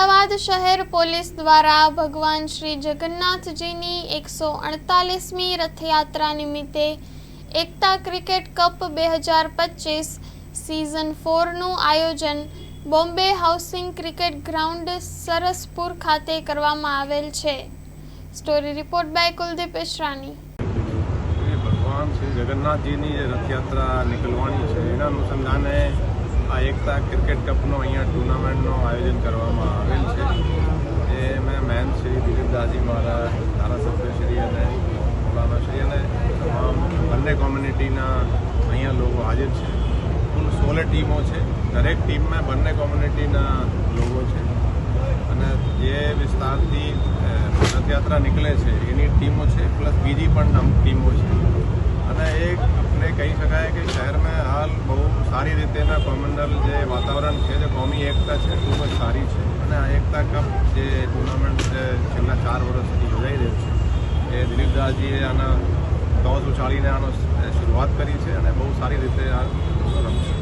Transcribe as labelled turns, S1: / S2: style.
S1: અમદાવાદ શહેર પોલીસ દ્વારા ભગવાન શ્રી જગન્નાથજીની 148મી રથયાત્રા નિમિત્તે એકતા ક્રિકેટ કપ 2025 સિઝન 4નું આયોજન Bombay housing cricket ground Saraspur ખાતે કરવામાં આવેલ છે। Story report by Kuldeep Ishrani.
S2: ભગવાન શ્રી જગન્નાથજીની જે રથયાત્રા નીકળવાની છે એના અનુસંધાને આ એકતા ક્રિકેટ કપનો અહીંયા ટુર્નામેન્ટનું આયોજન કરવામાં આવેલ છે। એ મેન શ્રી દિલીપદાસજી મહારાજ, ધારાસભ્યશ્રી અને મૌલાનાશ્રી અને તમામ બંને કોમ્યુનિટીના અહીંયા લોકો હાજર છે। કુલ 16 ટીમો છે, દરેક ટીમમાં બંને કોમ્યુનિટીના લોકો છે અને જે વિસ્તારથી રથયાત્રા નીકળે છે એની ટીમો છે, પ્લસ બીજી પણ અમુક ટીમો છે અને એક આપણે કહી શકાય કે શહેરમાં હાલ બહુ સારી રીતેના કોમ્યુનલ જે વાતાવરણ છે, જે કોમી એકતા છે ખૂબ જ સારી છે અને આ એકતા કપ જે ટુર્નામેન્ટ છેલ્લા 4 વર્ષથી યોજાઈ રહ્યું છે એ દિલીપદાસજીએ આના ટોસ ઉછાળીને આનો શરૂઆત કરી છે અને બહુ સારી રીતે આ રમશે।